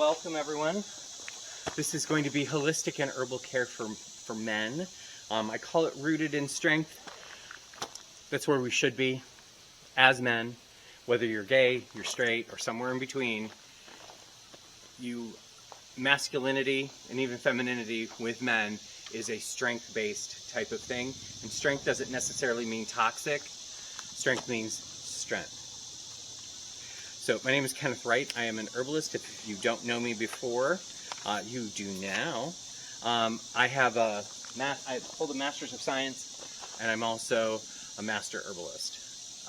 Welcome everyone. This is going to be holistic and herbal care for men. I call it rooted in strength. That's where we should be as men, whether you're gay, you're straight, or somewhere in between. Masculinity and even femininity with men is a strength-based type of thing. And strength doesn't necessarily mean toxic. Strength means strength. So my name is Kenneth Wright. I am an herbalist. If you don't know me before, you do now. I hold a Master's of Science, and I'm also a Master Herbalist.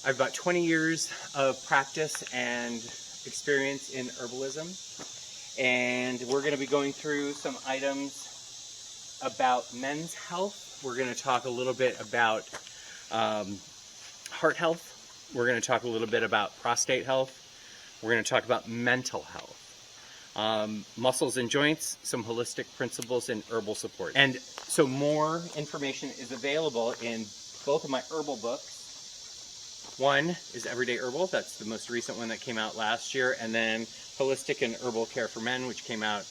I have about 20 years of practice and experience in herbalism, and we're going to be going through some items about men's health. We're going to talk a little bit about heart health. We're going to talk a little bit about prostate health. We're going to talk about mental health, muscles and joints, some holistic principles, and herbal support. And so more information is available in both of my herbal books. One is Everyday Herbal. That's the most recent one that came out last year. And then Holistic and Herbal Care for Men, which came out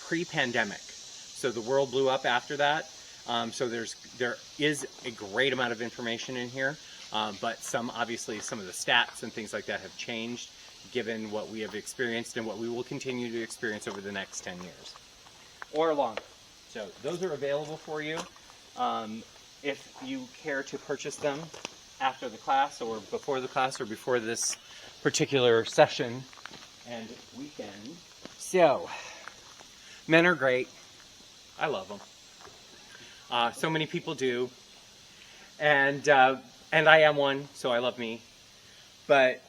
pre-pandemic. So the world blew up after that. So there is a great amount of information in here. But obviously some of the stats and things like that have changed given what we have experienced and what we will continue to experience over the next 10 years or longer. So those are available for you. If you care to purchase them after the class or before the class or before this particular session and weekend. So, men are great. I love them. So many people do. And I am one, so I love me. But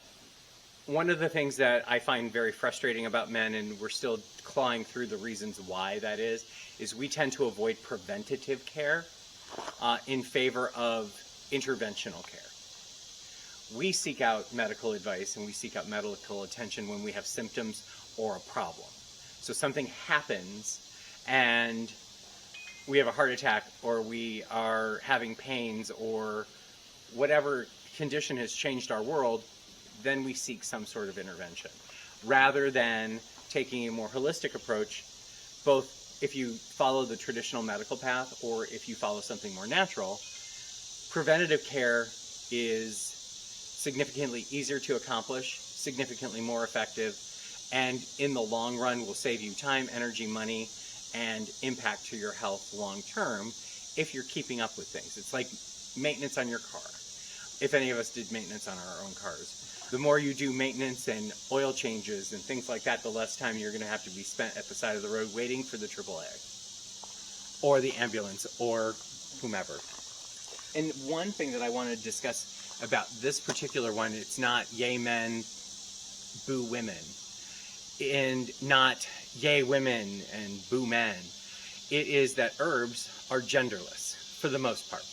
one of the things that I find very frustrating about men, and we're still clawing through the reasons why that is we tend to avoid preventative care in favor of interventional care. We seek out medical advice and we seek out medical attention when we have symptoms or a problem. So something happens and we have a heart attack, or we are having pains, or whatever condition has changed our world, then we seek some sort of intervention. Rather than taking a more holistic approach, both if you follow the traditional medical path or if you follow something more natural, preventative care is significantly easier to accomplish, significantly more effective, and in the long run will save you time, energy, money, and impact to your health long term if you're keeping up with things. It's like maintenance on your car. If any of us did maintenance on our own cars. The more you do maintenance and oil changes and things like that, the less time you're going to have to be spent at the side of the road waiting for the AAA or the ambulance or whomever. And one thing that I want to discuss about this particular one, it's not yay men, boo women, and not yay women and boo men. It is that herbs are genderless for the most part.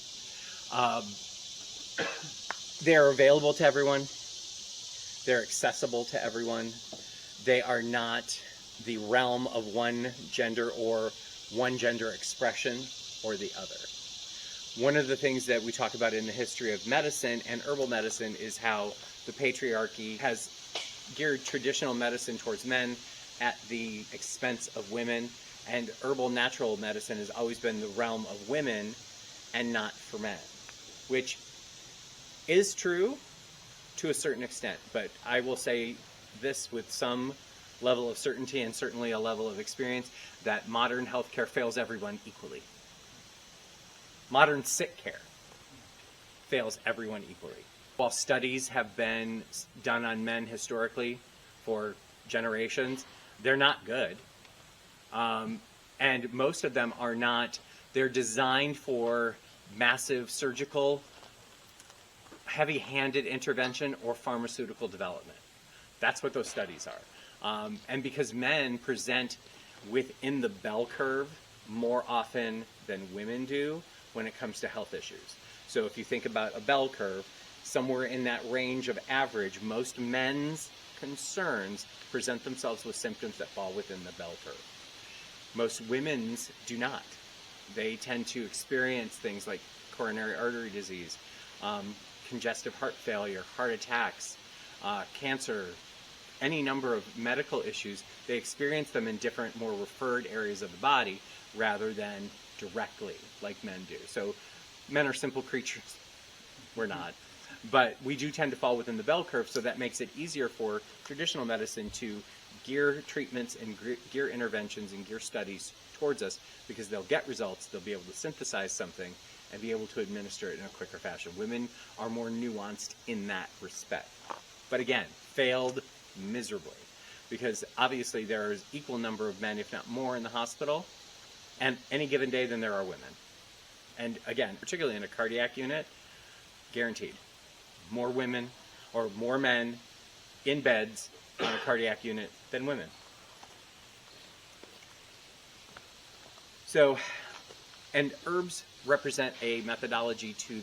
They're available to everyone. They're accessible to everyone. They are not the realm of one gender or one gender expression or the other. One of the things that we talk about in the history of medicine and herbal medicine is how the patriarchy has geared traditional medicine towards men at the expense of women, and herbal natural medicine has always been the realm of women and not for men, which is true to a certain extent, but I will say this with some level of certainty and certainly a level of experience, that modern healthcare fails everyone equally. Modern sick care fails everyone equally. While studies have been done on men historically for generations, they're not good. And most of them are not, they're designed for massive surgical, heavy-handed intervention or pharmaceutical development. That's what those studies are. And because men present within the bell curve more often than women do when it comes to health issues. So if you think about a bell curve, somewhere in that range of average, most men's concerns present themselves with symptoms that fall within the bell curve. Most women's do not. They tend to experience things like coronary artery disease, congestive heart failure, heart attacks, cancer, any number of medical issues, they experience them in different, more referred areas of the body rather than directly like men do. So men are simple creatures. We're not. But we do tend to fall within the bell curve, so that makes it easier for traditional medicine to gear treatments and gear interventions and gear studies towards us, because they'll get results, they'll be able to synthesize something and be able to administer it in a quicker fashion. Women are more nuanced in that respect. But again, failed miserably, because obviously there is equal number of men, if not more, in the hospital and any given day than there are women. And again, particularly in a cardiac unit, guaranteed. More women or more men in beds on a cardiac unit than women. So, and herbs represent a methodology to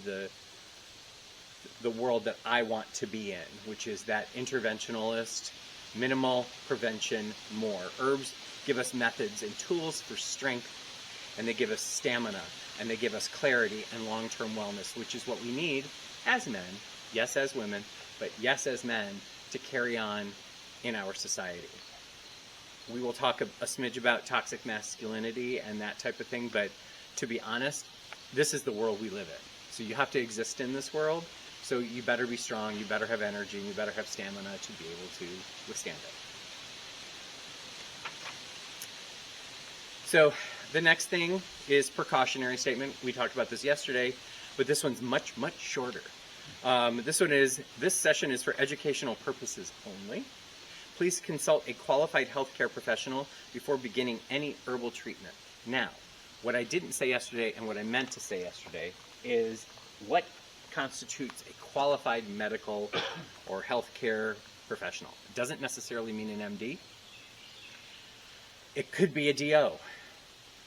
the world that I want to be in, which is that interventionalist, minimal prevention, more. Herbs give us methods and tools for strength, and they give us stamina, and they give us clarity and long-term wellness, which is what we need as men, yes as women, but yes as men, to carry on in our society. We will talk a smidge about toxic masculinity and that type of thing, but to be honest, this is the world we live in. So you have to exist in this world, so you better be strong, you better have energy, and you better have stamina to be able to withstand it. So the next thing is precautionary statement. We talked about this yesterday, but this one's much, much shorter. This session is for educational purposes only. Please consult a qualified healthcare professional before beginning any herbal treatment. Now, what I didn't say yesterday and what I meant to say yesterday is what constitutes a qualified medical or healthcare professional. It doesn't necessarily mean an MD. It could be a DO,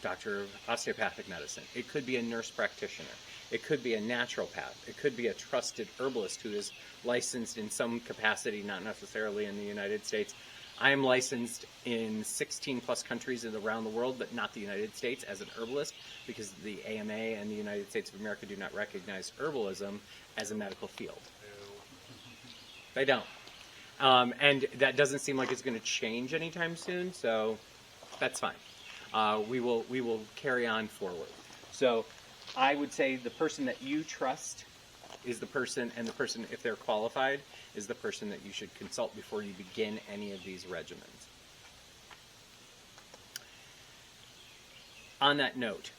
doctor of osteopathic medicine. It could be a nurse practitioner. It could be a naturopath. It could be a trusted herbalist who is licensed in some capacity, not necessarily in the United States. I am licensed in 16 plus countries around the world, but not the United States, as an herbalist, because the AMA and the United States of America do not recognize herbalism as a medical field. They don't. And that doesn't seem like it's going to change anytime soon, so that's fine. We will carry on forward. So I would say the person that you trust is the person, and the person, if they're qualified, is the person that you should consult before you begin any of these regimens. On that note,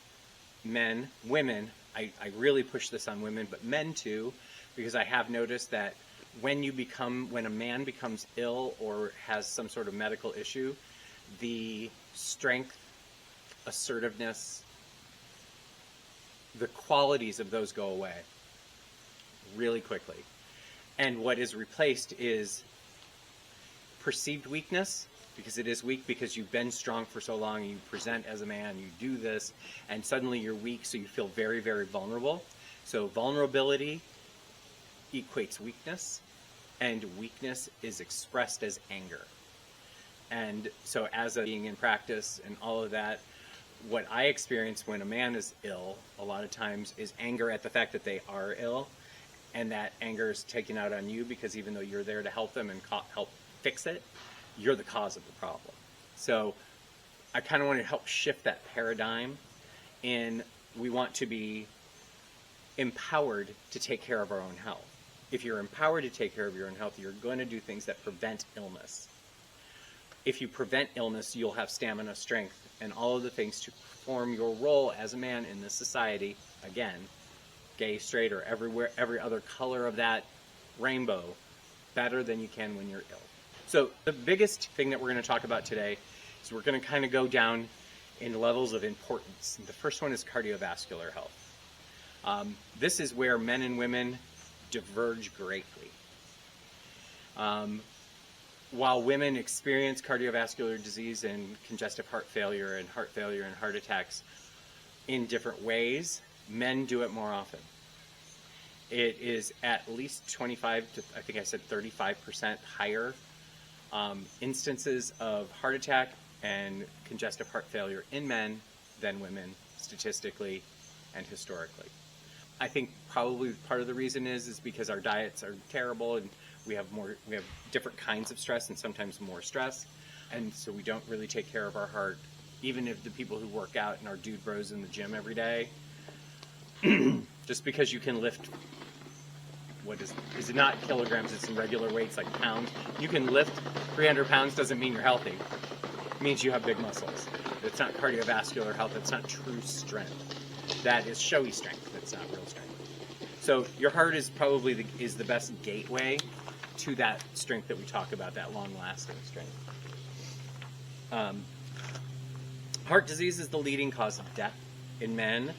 men, women, I really push this on women, but men too, because I have noticed that when a man becomes ill or has some sort of medical issue, the strength, assertiveness, the qualities of those go away really quickly. And what is replaced is perceived weakness, because it is weak because you've been strong for so long, and you present as a man, you do this, and suddenly you're weak, so you feel very, very vulnerable. So vulnerability equates weakness, and weakness is expressed as anger. And so as a being in practice and all of that, what I experience when a man is ill a lot of times is anger at the fact that they are ill, and that anger is taken out on you, because even though you're there to help them and help fix it, you're the cause of the problem. So I kind of want to help shift that paradigm, and we want to be empowered to take care of our own health. If you're empowered to take care of your own health, you're going to do things that prevent illness. If you prevent illness, you'll have stamina, strength, and all of the things to perform your role as a man in this society, again, gay, straight, or every other color of that rainbow, better than you can when you're ill. So the biggest thing that we're going to talk about today is we're going to kind of go down in levels of importance. The first one is cardiovascular health. This is where men and women diverge greatly. While women experience cardiovascular disease and congestive heart failure and heart attacks in different ways, men do it more often. It is at least 25 to, I think I said 35% higher instances of heart attack and congestive heart failure in men than women, statistically and historically. I think probably part of the reason is because our diets are terrible and We have different kinds of stress and sometimes more stress. And so we don't really take care of our heart. Even if the people who work out and are dude bros in the gym every day, just because you can lift, what is it not kilograms, it's in regular weights like pounds. You can lift 300 pounds doesn't mean you're healthy. It means you have big muscles. It's not cardiovascular health, it's not true strength. That is showy strength, that's not real strength. So your heart is probably the best gateway to that strength that we talk about, that long-lasting strength. Heart disease is the leading cause of death in men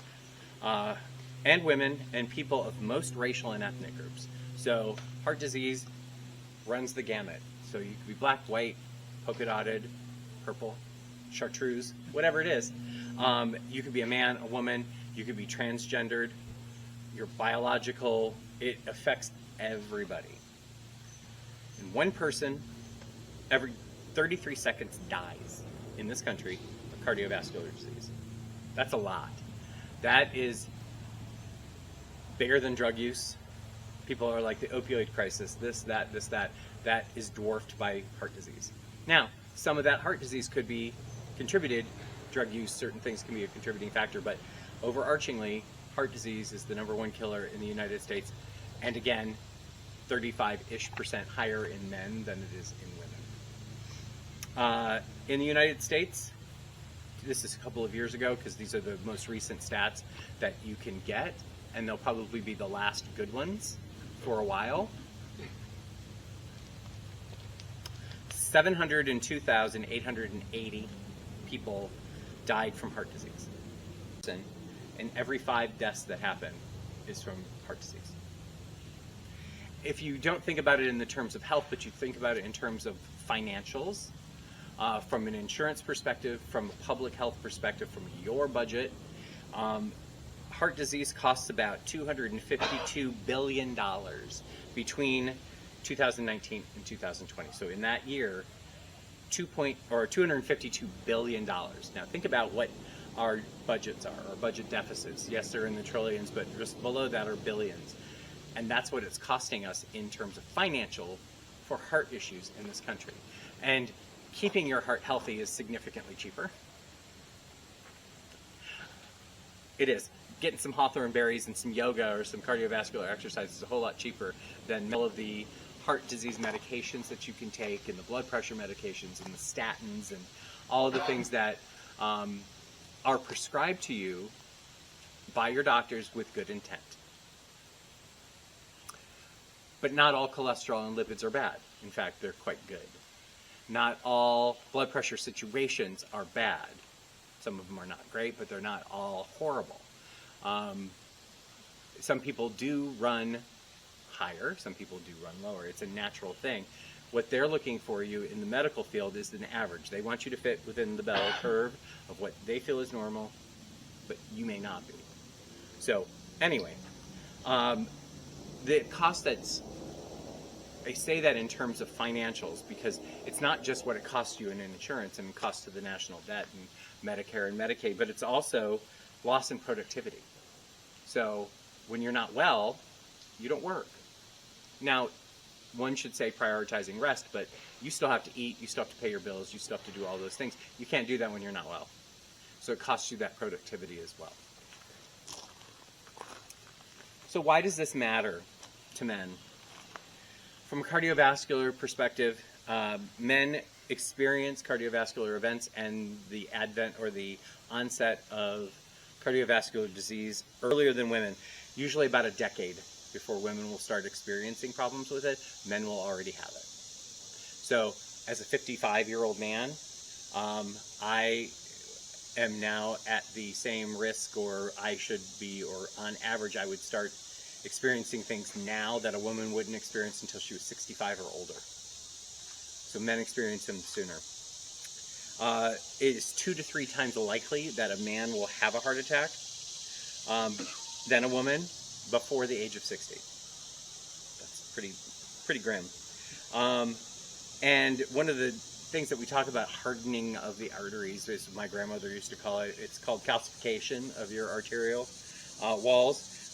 and women and people of most racial and ethnic groups. So heart disease runs the gamut. So you could be black, white, polka dotted, purple, chartreuse, whatever it is. You could be a man, a woman, you could be transgendered, you're biological. It affects everybody. And one person every 33 seconds dies in this country of cardiovascular disease. That's a lot. That is bigger than drug use. People are like the opioid crisis, this, that, this, that. That is dwarfed by heart disease. Now, some of that heart disease could be contributed, drug use, certain things can be a contributing factor, but overarchingly, heart disease is the #1 killer in the United States. And again, 35-ish% higher in men than it is in women. In the United States, this is a couple of years ago because these are the most recent stats that you can get, and they'll probably be the last good ones for a while. 702,880 people died from heart disease. And every 5 deaths that happen is from heart disease. If you don't think about it in the terms of health, but you think about it in terms of financials, from an insurance perspective, from a public health perspective, from your budget, heart disease costs about $252 billion between 2019 and 2020. So in that year, $252 billion. Now think about what our budgets are, our budget deficits. Yes, they're in the trillions, but just below that are billions. And that's what it's costing us in terms of financial for heart issues in this country. And keeping your heart healthy is significantly cheaper. It is. Getting some hawthorn berries and some yoga or some cardiovascular exercise is a whole lot cheaper than all of the heart disease medications that you can take and the blood pressure medications and the statins and all of the things that are prescribed to you by your doctors with good intent. But not all cholesterol and lipids are bad. In fact, they're quite good. Not all blood pressure situations are bad. Some of them are not great, but they're not all horrible. Some people do run higher, some people do run lower. It's a natural thing. What they're looking for you in the medical field is an average. They want you to fit within the bell curve of what they feel is normal, but you may not be. So anyway, the cost I say that in terms of financials because it's not just what it costs you in insurance and costs to the national debt and Medicare and Medicaid, but it's also loss in productivity. So when you're not well, you don't work. Now, one should say prioritizing rest, but you still have to eat, you still have to pay your bills, you still have to do all those things. You can't do that when you're not well. So it costs you that productivity as well. So why does this matter to men? From a cardiovascular perspective, men experience cardiovascular events and the advent or the onset of cardiovascular disease earlier than women, usually about a decade before women will start experiencing problems with it. Men will already have it. So as a 55-year-old man, I am now at the same risk, or I should be, or on average I would start experiencing things now that a woman wouldn't experience until she was 65 or older. So men experience them sooner. It is 2 to 3 times likely that a man will have a heart attack than a woman before the age of 60. That's pretty grim. And one of the things that we talk about, hardening of the arteries, is my grandmother used to call it. It's called calcification of your arterial walls.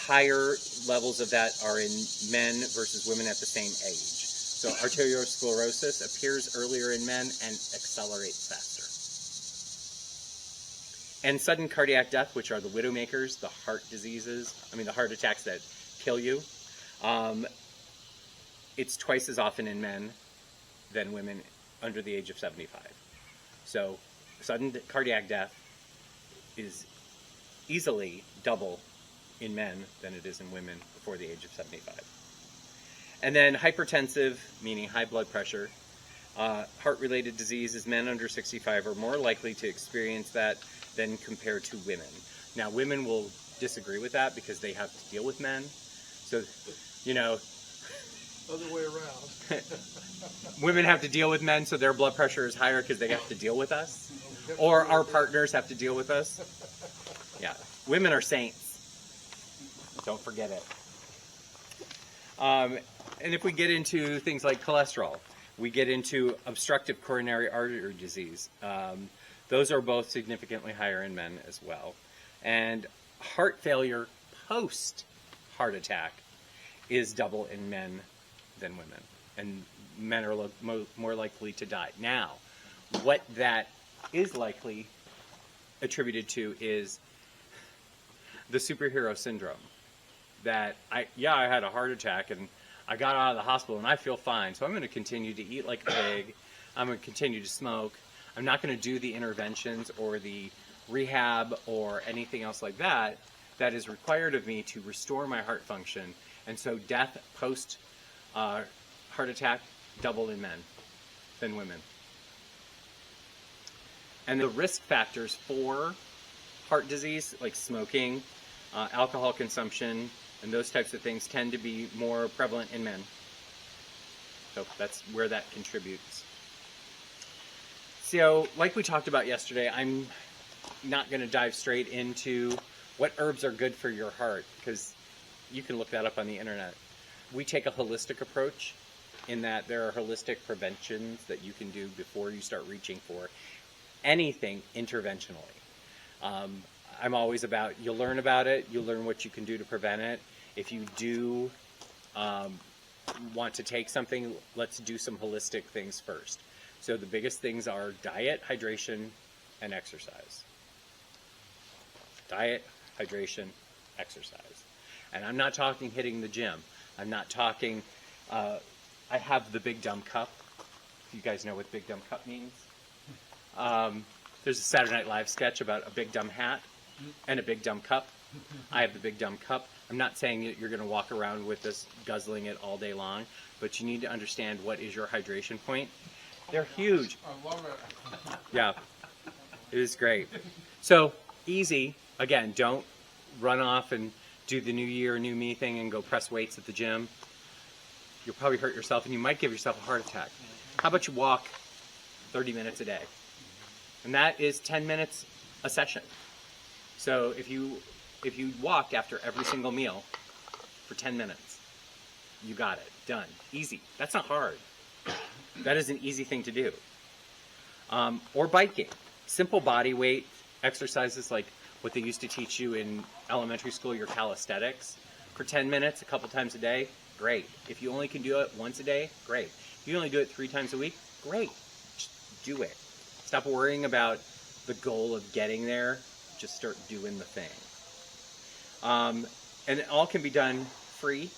higher levels of that are in men versus women at the same age. So arteriosclerosis appears earlier in men and accelerates faster. And sudden cardiac death, which are the widowmakers, the heart diseases, the heart attacks that kill you, it's twice as often in men than women under the age of 75. So sudden cardiac death is easily double in men than it is in women before the age of 75. And then hypertensive, meaning high blood pressure, heart-related diseases, men under 65 are more likely to experience that than compared to women. Now, women will disagree with that because they have to deal with men. So, Other way around. women have to deal with men, so their blood pressure is higher because they have to deal with us. Or our partners have to deal with us. Yeah, women are saints. Don't forget it. And if we get into things like cholesterol, we get into obstructive coronary artery disease. Those are both significantly higher in men as well. And heart failure post-heart attack is double in men than women. And men are more likely to die. Now, what that is likely attributed to is the superhero syndrome. That I had a heart attack and I got out of the hospital and I feel fine, so I'm going to continue to eat like a pig. I'm going to continue to smoke. I'm not going to do the interventions or the rehab or anything else like that that is required of me to restore my heart function. And so death post heart attack double in men than women. And the risk factors for heart disease, like smoking, alcohol consumption, and those types of things tend to be more prevalent in men. So that's where that contributes. So, like we talked about yesterday, I'm not going to dive straight into what herbs are good for your heart, because you can look that up on the internet. We take a holistic approach in that there are holistic preventions that you can do before you start reaching for anything interventionally. I'm always about, you'll learn about it, you'll learn what you can do to prevent it. If you do want to take something, let's do some holistic things first. So the biggest things are diet, hydration, and exercise. Diet, hydration, exercise. And I'm not talking hitting the gym. I'm not talking, I have the Big Dumb Cup. You guys know what Big Dumb Cup means? There's a Saturday Night Live sketch about a big dumb hat and a big dumb cup. I have the Big Dumb Cup. I'm not saying that you're going to walk around with this guzzling it all day long, but you need to understand what is your hydration point. They're huge. I love it. Yeah, it is great. So easy. Again, don't run off and do the new year, new me thing and go press weights at the gym. You'll probably hurt yourself and you might give yourself a heart attack. How about you walk 30 minutes a day? And that is 10 minutes a session. So if you walk after every single meal for 10 minutes, you got it. Done. Easy. That's not hard. That is an easy thing to do. Or biking. Simple body weight exercises like what they used to teach you in elementary school, your calisthenics, for 10 minutes, a couple times a day, great. If you only can do it once a day, great. If you only do it 3 times a week, great. Just do it. Stop worrying about the goal of getting there. Just start doing the thing. And it all can be done free,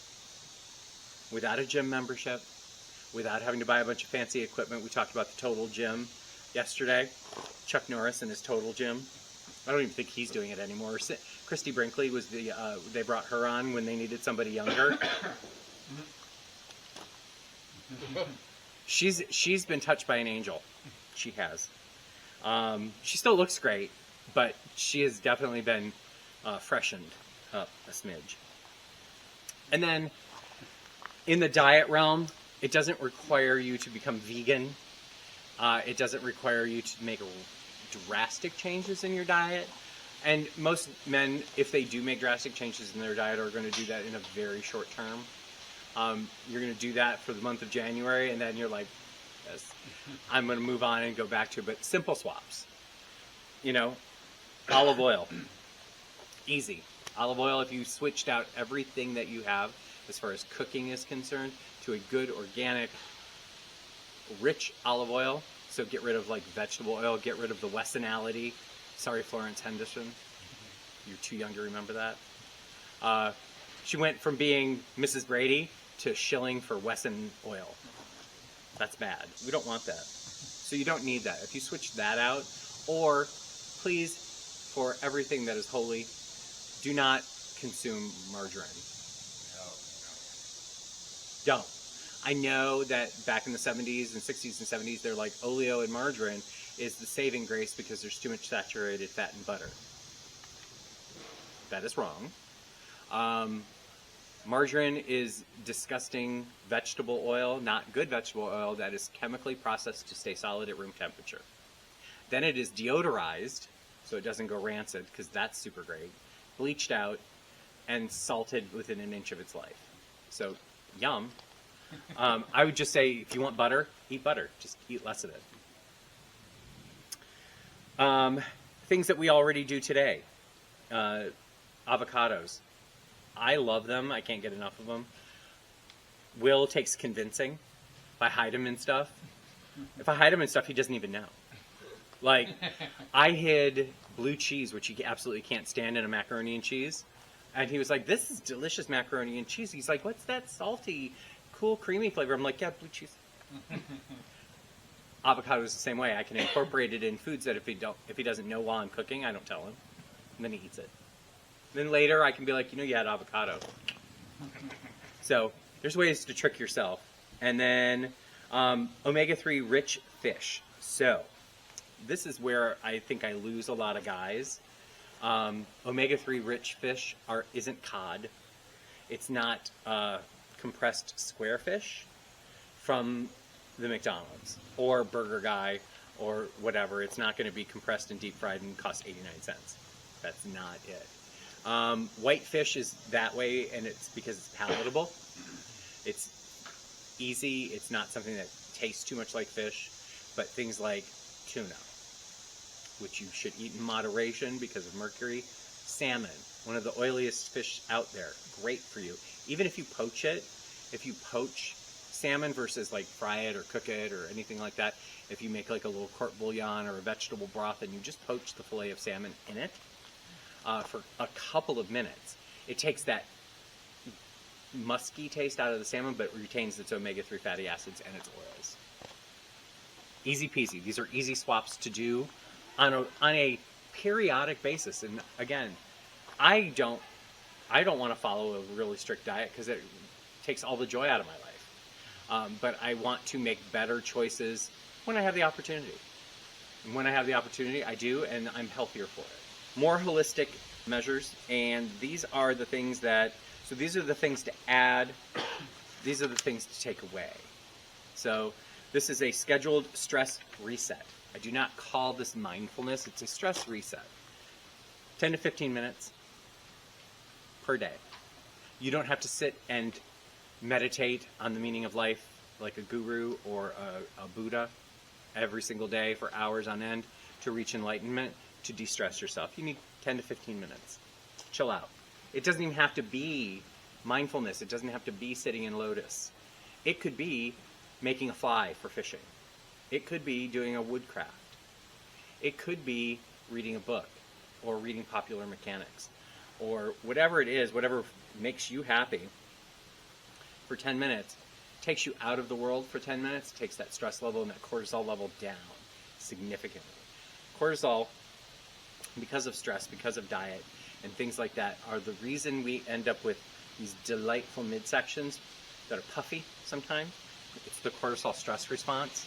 without a gym membership, without having to buy a bunch of fancy equipment. We talked about the Total Gym yesterday. Chuck Norris and his Total Gym. I don't even think he's doing it anymore. Christy Brinkley was they brought her on when they needed somebody younger. She's been touched by an angel. She has. She still looks great, but she has definitely been freshened up a smidge. And then in the diet realm, it doesn't require you to become vegan. It doesn't require you to make drastic changes in your diet. And most men, if they do make drastic changes in their diet, are going to do that in a very short term. You're going to do that for the month of January, and then you're like, yes, I'm going to move on and go back to it. But simple swaps. Olive oil. Easy. Olive oil, if you switched out everything that you have as far as cooking is concerned to a good organic, rich olive oil, so get rid of like vegetable oil, get rid of the Wessonality. Sorry, Florence Henderson. You're too young to remember that. She went from being Mrs. Brady to shilling for Wesson oil. That's bad. We don't want that. So you don't need that. If you switch that out, or please, for everything that is holy, do not consume margarine. Don't. I know that back in the 70s and 60s and 70s, they're like oleo and margarine is the saving grace because there's too much saturated fat and butter. That is wrong. Margarine is disgusting vegetable oil, not good vegetable oil, that is chemically processed to stay solid at room temperature. Then it is deodorized, so it doesn't go rancid, because that's super great, bleached out, and salted within an inch of its life. So, yum. I would just say, if you want butter, eat butter. Just eat less of it. Things that we already do today. Avocados. I love them. I can't get enough of them. Will takes convincing. If I hide him in stuff. If I hide him in stuff, he doesn't even know. Like, I hid blue cheese, which he absolutely can't stand in a macaroni and cheese. And he was like, this is delicious macaroni and cheese. He's like, what's that salty, cool, creamy flavor? I'm like, yeah, blue cheese. Avocado is the same way. I can incorporate it in foods that if he doesn't know while I'm cooking, I don't tell him. And then he eats it. Then later I can be like, you had avocado. So there's ways to trick yourself. And then omega-3 rich fish. So this is where I think I lose a lot of guys. Omega-3 rich fish isn't cod. It's not compressed square fish from the McDonald's or Burger Guy or whatever. It's not going to be compressed and deep fried and cost 89 cents. That's not it. White fish is that way, and it's because it's palatable. It's easy. It's not something that tastes too much like fish. But things like tuna, which you should eat in moderation because of mercury. Salmon, one of the oiliest fish out there. Great for you. Even if you poach it, if you poach salmon versus like fry it or cook it or anything like that, if you make like a little court bouillon or a vegetable broth and you just poach the fillet of salmon in it, for a couple of minutes. It takes that musky taste out of the salmon, but retains its omega-3 fatty acids and its oils. Easy peasy. These are easy swaps to do on a periodic basis. And again, I don't want to follow a really strict diet because it takes all the joy out of my life. But I want to make better choices when I have the opportunity. And when I have the opportunity, I do, and I'm healthier for it. More holistic measures, and these are the things to add, these are the things to take away. So this is a scheduled stress reset. I do not call this mindfulness, it's a stress reset. 10 to 15 minutes per day. You don't have to sit and meditate on the meaning of life like a guru or a Buddha every single day for hours on end to reach enlightenment. To de-stress yourself. You need 10 to 15 minutes. Chill out. It doesn't even have to be mindfulness. It doesn't have to be sitting in lotus. It could be making a fly for fishing. It could be doing a woodcraft. It could be reading a book or reading Popular Mechanics or whatever it is, whatever makes you happy for 10 minutes, takes you out of the world for 10 minutes, takes that stress level and that cortisol level down significantly. Cortisol, because of stress, because of diet, and things like that, are the reason we end up with these delightful midsections that are puffy sometimes. It's the cortisol stress response.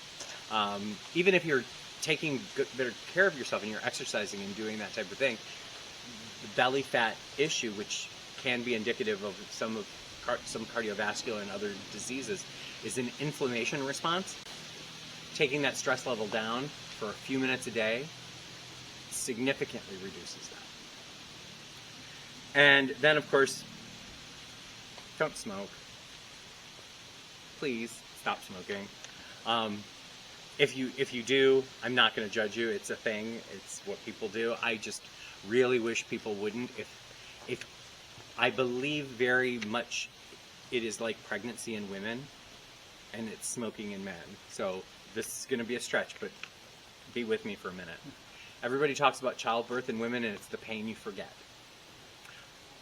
Even if you're taking better care of yourself and you're exercising and doing that type of thing, the belly fat issue, which can be indicative of some cardiovascular and other diseases, is an inflammation response. Taking that stress level down for a few minutes a day significantly reduces that. And then, of course, don't smoke. Please stop smoking. If you do, I'm not going to judge you. It's a thing. It's what people do. I just really wish people wouldn't. If I believe very much it is like pregnancy in women, and it's smoking in men. So this is going to be a stretch, but be with me for a minute. Everybody talks about childbirth in women, and it's the pain you forget.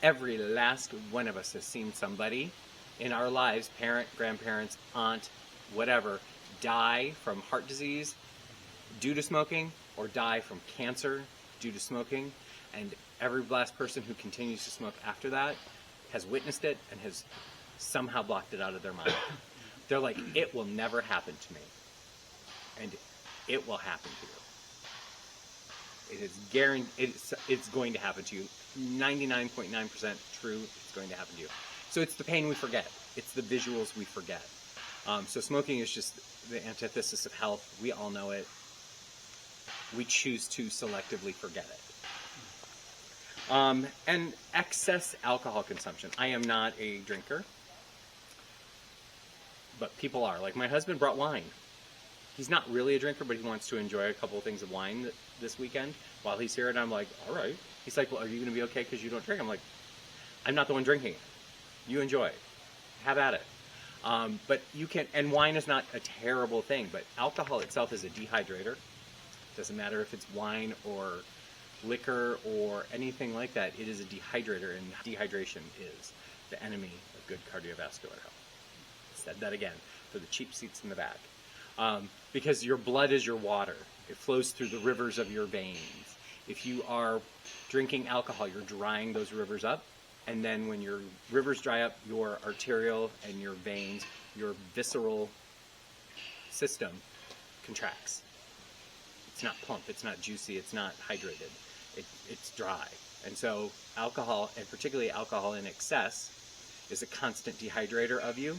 Every last one of us has seen somebody in our lives, parent, grandparents, aunt, whatever, die from heart disease due to smoking, or die from cancer due to smoking. And every last person who continues to smoke after that has witnessed it and has somehow blocked it out of their mind. They're like, it will never happen to me. And it will happen to you. It is guaranteed. It's going to happen to you. 99.9% true. It's going to happen to you. So it's the pain we forget. It's the visuals we forget. So smoking is just the antithesis of health. We all know it. We choose to selectively forget it. And excess alcohol consumption. I am not a drinker, but people are. Like, my husband brought wine. He's not really a drinker, but he wants to enjoy a couple of things of wine this weekend while he's here. And I'm like, all right. He's like, well, are you going to be okay because you don't drink? I'm like, I'm not the one drinking it. You enjoy it. Have at it. But you can, and wine is not a terrible thing, but alcohol itself is a dehydrator. Doesn't matter if it's wine or liquor or anything like that. It is a dehydrator, and dehydration is the enemy of good cardiovascular health. Said that again for the cheap seats in the back. Because your blood is your water. It flows through the rivers of your veins. If you are drinking alcohol, you're drying those rivers up. And then when your rivers dry up, your arterial and your veins, your visceral system contracts. It's not plump, it's not juicy, it's not hydrated. It's dry. And so alcohol, and particularly alcohol in excess, is a constant dehydrator of you.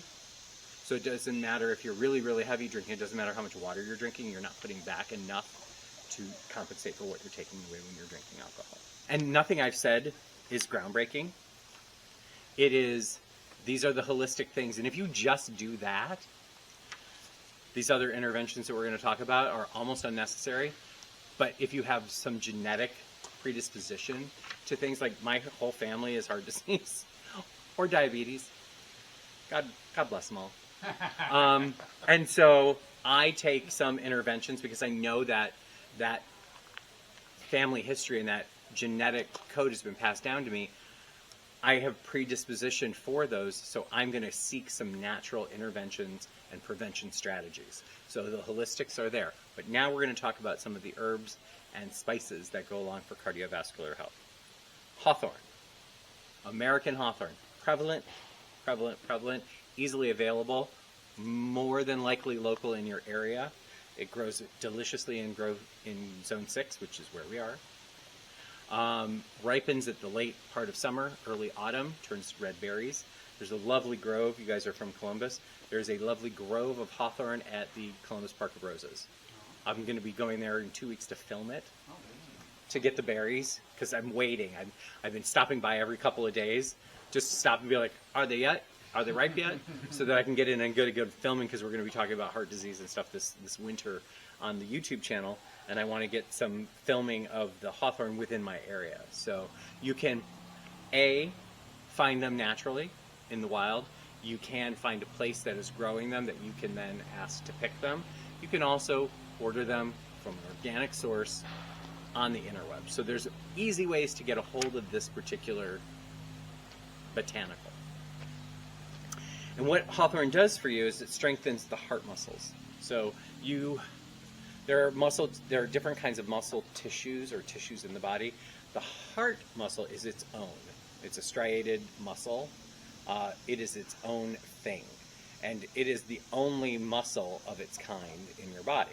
So it doesn't matter if you're really, really heavy drinking, it doesn't matter how much water you're drinking, you're not putting back enough to compensate for what you're taking away when you're drinking alcohol. And nothing I've said is groundbreaking. These are the holistic things. And if you just do that, these other interventions that we're going to talk about are almost unnecessary. But if you have some genetic predisposition to things, like my whole family is heart disease or diabetes, God bless them all. And so I take some interventions because I know that family history and that genetic code has been passed down to me. I have predisposition for those, so I'm going to seek some natural interventions and prevention strategies. So the holistics are there. But now we're going to talk about some of the herbs and spices that go along for cardiovascular health. Hawthorn. American hawthorn. Prevalent, easily available, more than likely local in your area. It grows deliciously in Zone 6, which is where we are. Ripens at the late part of summer, early autumn, turns red berries. There's a lovely grove. You guys are from Columbus. There's a lovely grove of hawthorn at the Columbus Park of Roses. I'm going to be going there in 2 weeks to film it, to get the berries, because I'm waiting. I've been stopping by every couple of days, just to stop and be like, are they yet? Are they ripe yet? So that I can get in and get a good filming, because we're going to be talking about heart disease and stuff this winter on the YouTube channel. And I want to get some filming of the hawthorn within my area. So you can, find them naturally in the wild. You can find a place that is growing them that you can then ask to pick them. You can also order them from an organic source on the interweb. So there's easy ways to get a hold of this particular botanical. And what hawthorn does for you is it strengthens the heart muscles. So there are different kinds of muscle tissues or tissues in the body. The heart muscle is its own. It's a striated muscle. It is its own thing. And it is the only muscle of its kind in your body.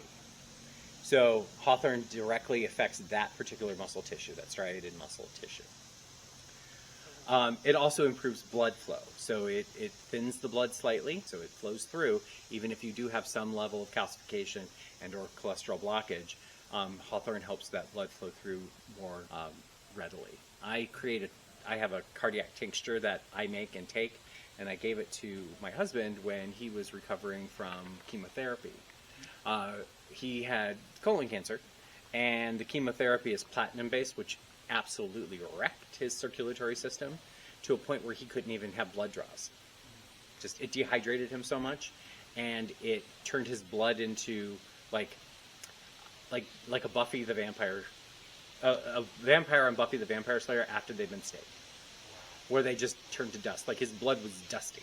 So hawthorn directly affects that particular muscle tissue, that striated muscle tissue. It also improves blood flow. So it thins the blood slightly, so it flows through. Even if you do have some level of calcification and or cholesterol blockage, hawthorn helps that blood flow through more readily. I have a cardiac tincture that I make and take, and I gave it to my husband when he was recovering from chemotherapy. He had colon cancer, and the chemotherapy is platinum-based, which absolutely wrecked his circulatory system to a point where he couldn't even have blood draws. Just it dehydrated him so much, and it turned his blood into like a Buffy the Vampire, a vampire on Buffy the Vampire Slayer after they've been staked, where they just turned to dust. Like his blood was dusty.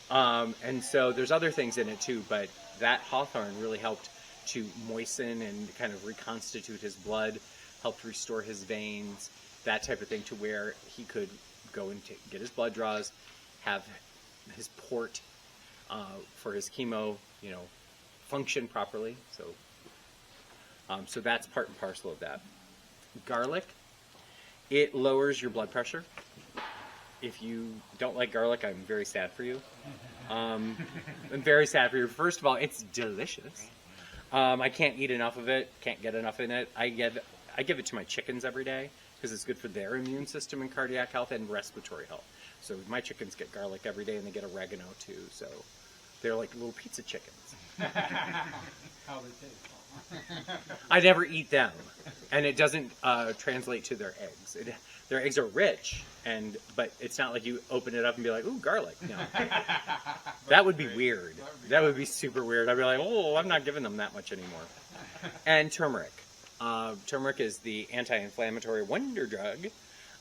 And so there's other things in it too, but that hawthorn really helped to moisten and kind of reconstitute his blood, helped restore his veins, that type of thing, to where he could go and get his blood draws, have his port for his chemo, function properly. So that's part and parcel of that. Garlic, it lowers your blood pressure. If you don't like garlic, I'm very sad for you. I'm very sad for you. First of all, it's delicious. I can't eat enough of it. Can't get enough in it. I give it to my chickens every day because it's good for their immune system and cardiac health and respiratory health. So my chickens get garlic every day, and they get oregano too. So they're like little pizza chickens. How they taste. I never eat them, and it doesn't translate to their eggs. Their eggs are rich, but it's not like you open it up and be like, "Ooh, garlic." No, that would be weird. That would be super weird. I'd be like, "Oh, I'm not giving them that much anymore." And turmeric. Turmeric is the anti-inflammatory wonder drug,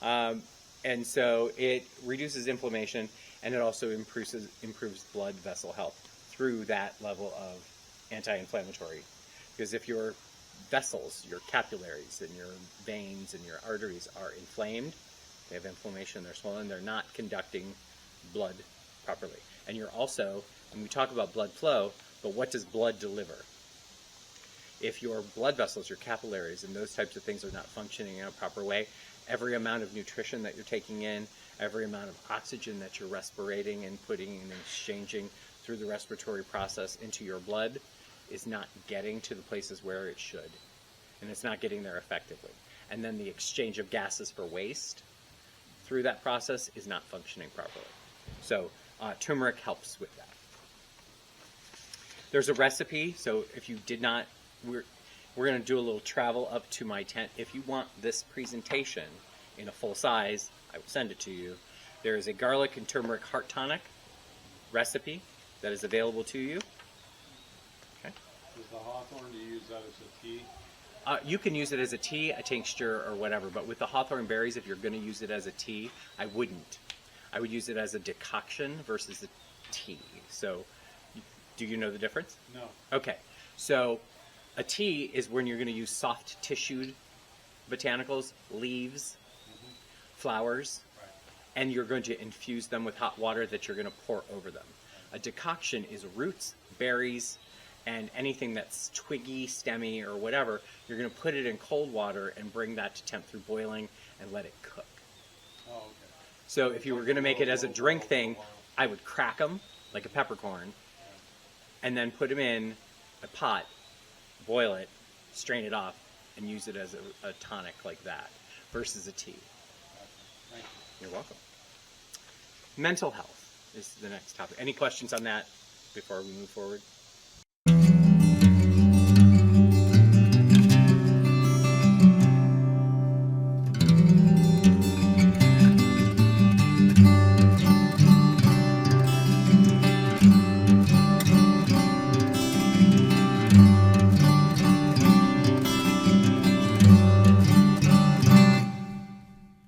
and so it reduces inflammation, and it also improves blood vessel health through that level of anti-inflammatory. Because if your vessels, your capillaries and your veins and your arteries are inflamed, they have inflammation, they're swollen, they're not conducting blood properly. And you're also, when we talk about blood flow, but what does blood deliver? If your blood vessels, your capillaries, and those types of things are not functioning in a proper way, every amount of nutrition that you're taking in, every amount of oxygen that you're respirating and putting and exchanging through the respiratory process into your blood is not getting to the places where it should. And it's not getting there effectively. And then the exchange of gases for waste through that process is not functioning properly. So turmeric helps with that. There's a recipe, so if you did not, we're going to do a little travel up to my tent. If you want this presentation in a full size, I will send it to you. There is a garlic and turmeric heart tonic recipe that is available to you. Okay. Is the hawthorn, do you use that as a tea? You can use it as a tea, a tincture, or whatever, but with the hawthorn berries, if you're going to use it as a tea, I wouldn't. I would use it as a decoction versus a tea. So, do you know the difference? No. Okay, so a tea is when you're going to use soft tissued botanicals, leaves, flowers, Right. and you're going to infuse them with hot water that you're going to pour over them. A decoction is roots, berries, and anything that's twiggy, stemmy, or whatever. You're going to put it in cold water and bring that to temp through boiling and let it cook. Oh, okay. So if you were going to make it as a drink thing, I would crack them like a peppercorn and then put them in a pot, boil it, strain it off, and use it as a tonic like that versus a tea. Thank you. You're welcome. Mental health is the next topic. Any questions on that before we move forward?